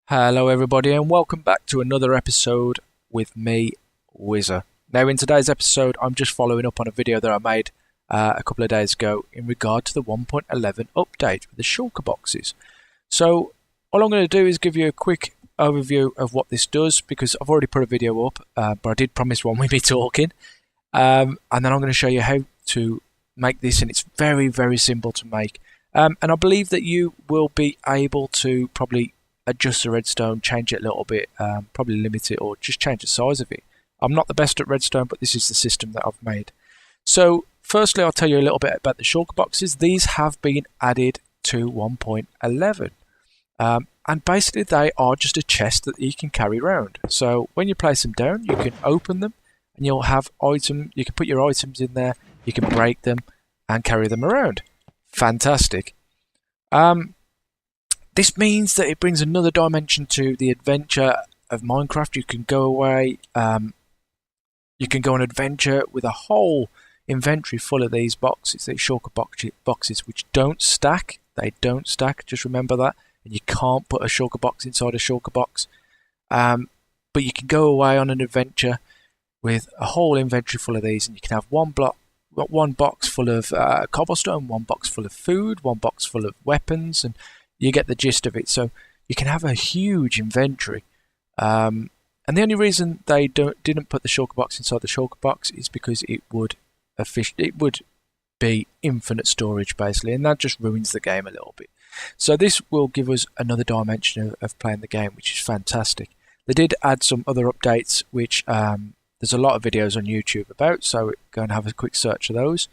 Hello everybody and welcome back to another episode with me, Wizzer. Now in today's episode I'm just following up on a video that I made a couple of days ago in regard to the 1.11 update with the shulker boxes. So all I'm going to do is give you a quick overview of what this does, because I've already put a video up, but I did promise one with me talking, and then I'm going to show you how to make this, and it's very simple to make, and I believe that you will be able to probably adjust the redstone, change it a little bit, probably limit it or just change the size of it. I'm not the best at redstone, but this is the system that I've made. So firstly, I'll tell you a little bit about the shulker boxes. These have been added to 1.11, and basically they are just a chest that you can carry around. So when you place them down, you can open them and you'll have items. You can put your items in there, you can break them and carry them around. Fantastic. This means that it brings another dimension to the adventure of Minecraft. You can go away, you can go on an adventure with a whole inventory full of these boxes, these shulker boxes, which don't stack. They don't stack, just remember that. And you can't put a shulker box inside a shulker box. But you can go away on an adventure with a whole inventory full of these, and you can have one box full of cobblestone, one box full of food, one box full of weapons, and you get the gist of it. So you can have a huge inventory, and the only reason they didn't put the shulker box inside the shulker box is because it would be infinite storage basically, and that just ruins the game a little bit. So this will give us another dimension of playing the game, which is fantastic. They did add some other updates, which there's a lot of videos on YouTube about, so go and have a quick search of those.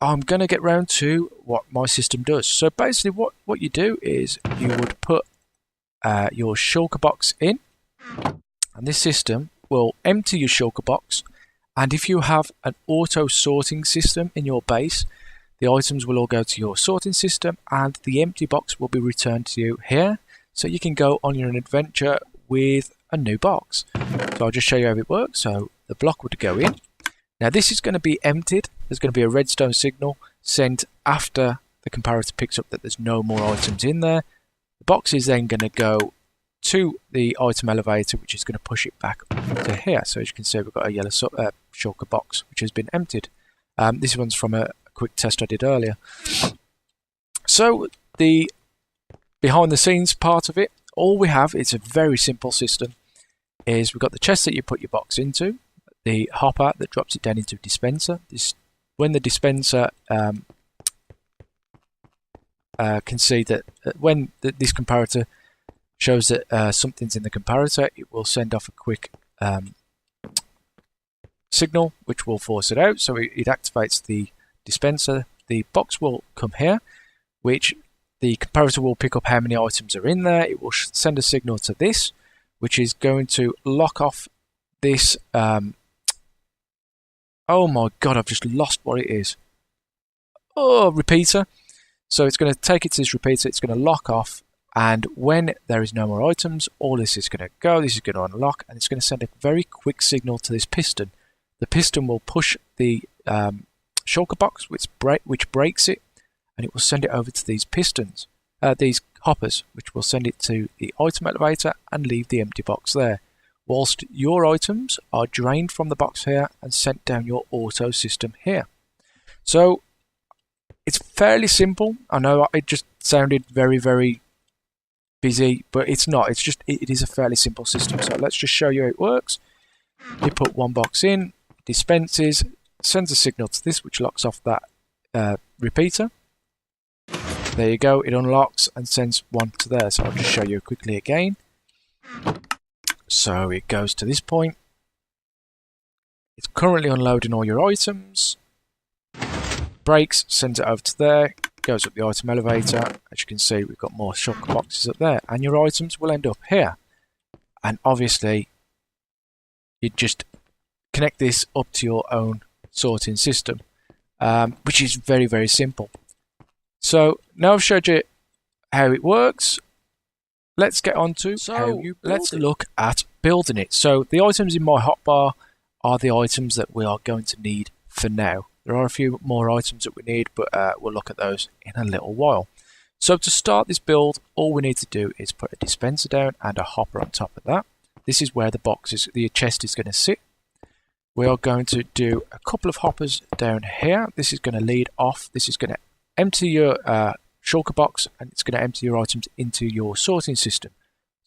I'm going to get round to what my system does. So basically what you do is you would put your shulker box in, and this system will empty your shulker box, and if you have an auto sorting system in your base, the items will all go to your sorting system and the empty box will be returned to you here, so you can go on your adventure with a new box. So I'll just show you how it works. So the block would go in. Now this is going to be emptied. There's going to be a redstone signal sent after the comparator picks up that there's no more items in there. The box is then going to go to the item elevator, which is going to push it back to here. So as you can see, we've got a yellow shulker box which has been emptied. This one's from a quick test I did earlier. So the behind the scenes part of it, all we have, it's a very simple system, is we've got the chest that you put your box into, the hopper that drops it down into a dispenser. When the dispenser can see that when this comparator shows that something's in the comparator, it will send off a quick signal which will force it out. So it activates the dispenser. The box will come here, which the comparator will pick up how many items are in there. It will send a signal to this, which is going to lock off this. Oh my god, I've just lost what it is. Oh, repeater. So it's going to take it to this repeater, it's going to lock off, and when there is no more items, all this is going to go, this is going to unlock, and it's going to send a very quick signal to this piston. The piston will push the shulker box, which breaks it, and it will send it over to these pistons, these hoppers, which will send it to the item elevator and leave the empty box there, whilst your items are drained from the box here and sent down your auto system here. So it's fairly simple. I know it just sounded very busy, but it's not. It's just it is a fairly simple system. So let's just show you how it works. You put one box in, dispenses, sends a signal to this, which locks off that repeater. There you go, it unlocks and sends one to there. So I'll just show you quickly again. So it goes to this point. It's currently unloading all your items. Breaks, sends it over to there, goes up the item elevator. As you can see, we've got more shulker boxes up there, and your items will end up here. And obviously, you just connect this up to your own sorting system, which is very simple. So now I've showed you how it works. Let's get on to let's look at building it. So the items in my hotbar are the items that we are going to need for now. There are a few more items that we need, but we'll look at those in a little while. So to start this build, all we need to do is put a dispenser down and a hopper on top of that. This is where the chest is going to sit. We are going to do a couple of hoppers down here. This is going to lead off. This is going to empty your shulker box, and it's going to empty your items into your sorting system.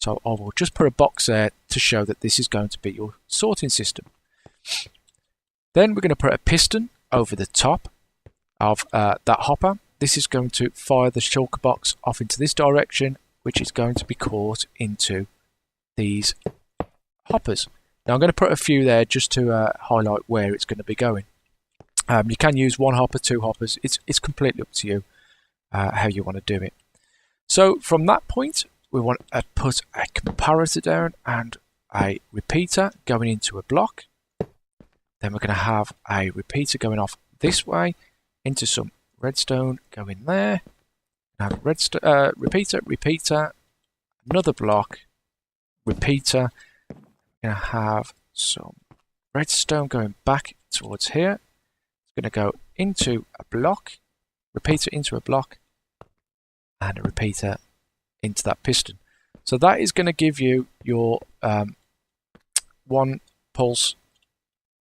So I will just put a box there to show that this is going to be your sorting system. Then we're going to put a piston over the top of that hopper. This is going to fire the shulker box off into this direction, which is going to be caught into these hoppers. Now I'm going to put a few there just to highlight where it's going to be going. You can use one hopper, two hoppers. It's completely up to you how you want to do it. So from that point, we want to put a comparator down and a repeater going into a block. Then we're going to have a repeater going off this way into some redstone going there. Have repeater, another block, repeater. We're going to have some redstone going back towards here. It's going to go into a block, repeater into a block, and a repeater into that piston. So that is going to give you your one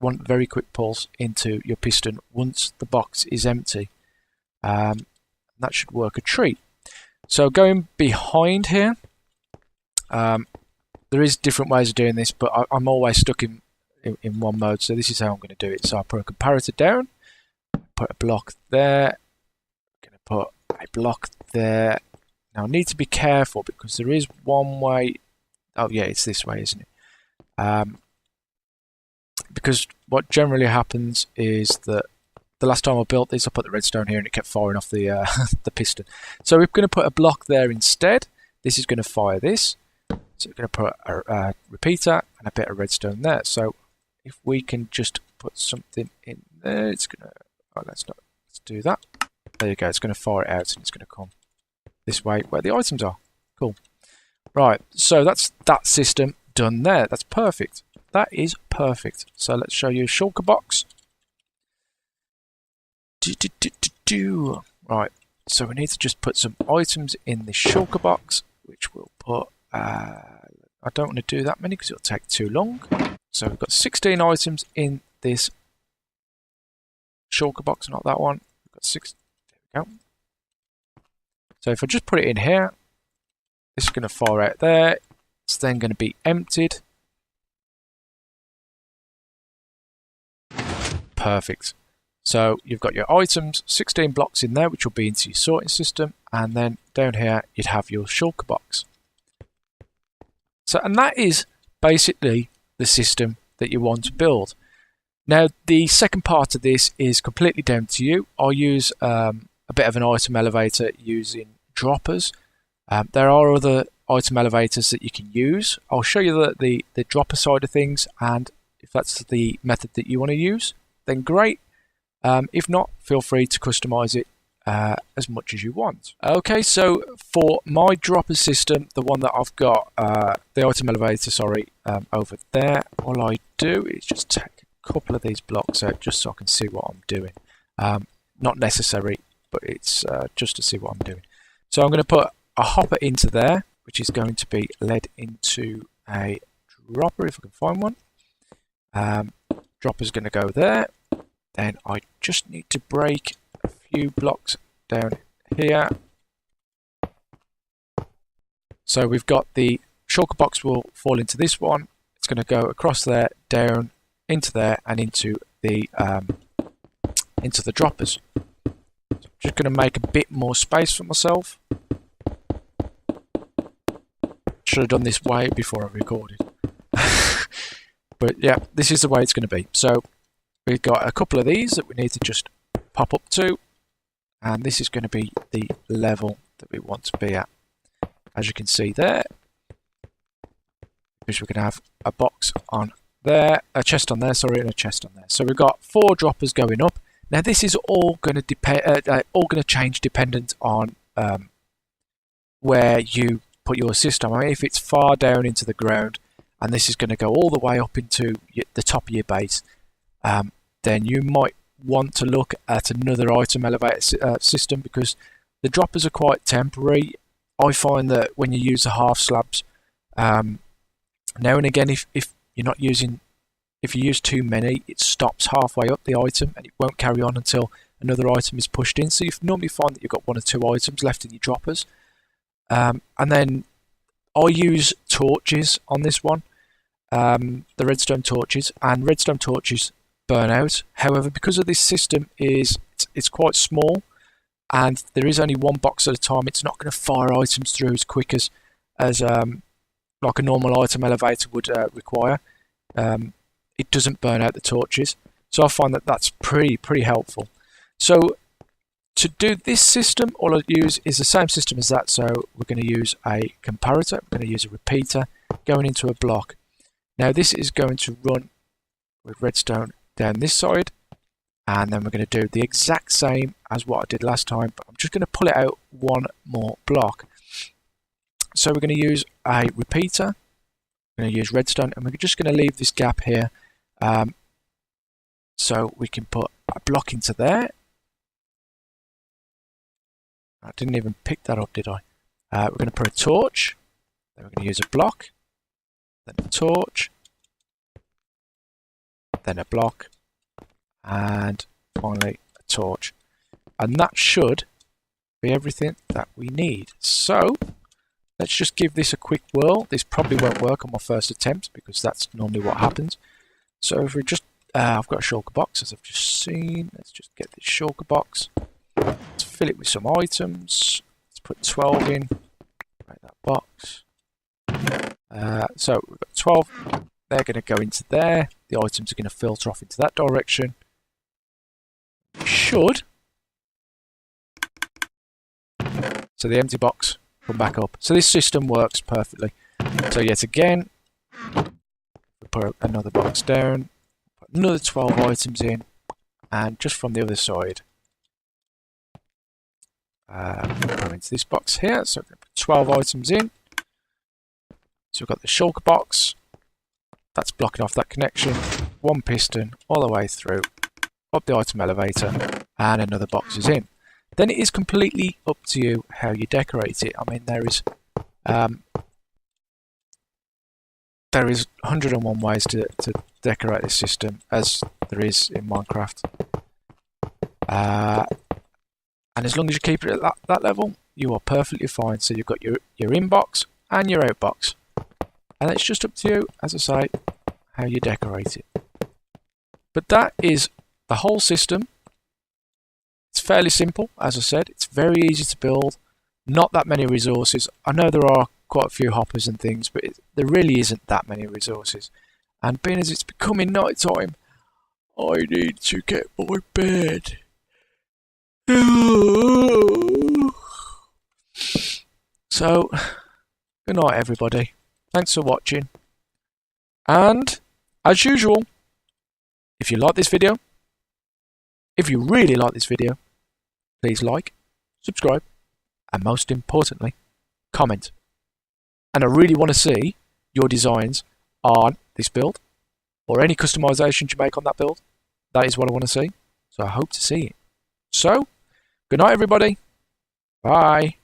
very quick pulse into your piston once the box is empty. That should work a treat. So going behind here, there is different ways of doing this, but I'm always stuck in one mode, so this is how I'm going to do it. So I put a comparator down, put a block there, I'm going to put a block there. Now I need to be careful because there is one way. Oh yeah, it's this way, isn't it? Because what generally happens is that the last time I built this, I put the redstone here and it kept firing off the the piston. So we're going to put a block there instead. This is going to fire this. So we're going to put a repeater and a bit of redstone there. So if we can just put something in there, it's going to. Oh, let's do that. There you go. It's going to fire it out and it's going to come this way where the items are. Cool. Right. So that's that system done there. That's perfect. That is perfect. So let's show you a shulker box. Right. So we need to just put some items in the shulker box, which we'll put. I don't want to do that many because it'll take too long. So we've got 16 items in this shulker box, not that one. We've got 6. There we go. So if I just put it in here, this is going to fire out there. It's then going to be emptied. Perfect. So you've got your items, 16 blocks in there, which will be into your sorting system, and then down here you'd have your shulker box. So, and that is basically the system that you want to build. Now, the second part of this is completely down to you. I'll use a bit of an item elevator using droppers. There are other item elevators that you can use. I'll show you the dropper side of things, and if that's the method that you want to use, then great. If not, feel free to customize it as much as you want. Okay, so for my dropper system, the one that I've got, the item elevator, sorry, over there, all I do is just take a couple of these blocks out just so I can see what I'm doing. Not necessary, but it's just to see what I'm doing. So I'm going to put a hopper into there, which is going to be led into a dropper if I can find one. Dropper's going to go there. Then I just need to break a few blocks down here. So we've got the shulker box will fall into this one. It's going to go across there, down into there, and into the droppers. So I'm just going to make a bit more space for myself. Should have done this way before I recorded. But yeah, this is the way it's going to be. So we've got a couple of these that we need to just pop up to, and this is going to be the level that we want to be at. As you can see there, because we're going to have a box on there, a chest on there, sorry, and a chest on there. So we've got 4 droppers going up. Now this is all going to change dependent on where you put your system. I mean, if it's far down into the ground, and this is going to go all the way up into the top of your base, then you might want to look at another item elevator system, because The droppers are quite temporary. I find that when you use the half slabs, now and again, if you're not using, if you use too many, it stops halfway up the item and it won't carry on until another item is pushed in. So you normally find that you've got 1 or 2 items left in your droppers. And then I use torches on this one, the redstone torches, and redstone torches burn out. However, because of this system it's quite small and there is only 1 box at a time, it's not going to fire items through as quick as like a normal item elevator would require. It doesn't burn out the torches, so I find that that's pretty helpful. So to do this system, all I use is the same system as that. So we're going to use a comparator, we're going to use a repeater going into a block. Now this is going to run with redstone down this side, and then we're going to do the exact same as what I did last time, but I'm just going to pull it out 1 more block. So we're going to use a repeater, we're going to use redstone, and we're just going to leave this gap here, so we can put a block into there. I didn't even pick that up, did I? We're going to put a torch, then we're going to use a block, then a torch, then a block, and finally a torch. And that should be everything that we need. So let's just give this a quick whirl. This probably won't work on my first attempt because that's normally what happens. So if we just, I've got a shulker box as I've just seen. Let's just get this shulker box. Let's fill it with some items. Let's put 12 in. Make that box. So we've got 12. They're going to go into there. The items are going to filter off into that direction. Should. So the empty box come back up. So this system works perfectly. So yet again, we put another box down, put another 12 items in, and just from the other side, we'll go into this box here. So we're going to put 12 items in. So we've got the shulker box. That's blocking off that connection. 1 piston all the way through, up the item elevator, and another box is in. Then it is completely up to you how you decorate it. I mean, there is 101 ways to decorate this system, as there is in Minecraft. And as long as you keep it at that level, you are perfectly fine. So you've got your inbox and your outbox. And it's just up to you, as I say, how you decorate it. But that is the whole system. It's fairly simple, as I said. It's very easy to build. Not that many resources. I know there are quite a few hoppers and things, but there really isn't that many resources. And being as it's becoming night time, I need to get my bed. So, good night everybody. Thanks for watching. And, as usual, if you like this video, if you really like this video, please like, subscribe, and most importantly, comment. And I really want to see your designs on this build, or any customizations you make on that build. That is what I want to see. So I hope to see it. So, good night everybody. Bye.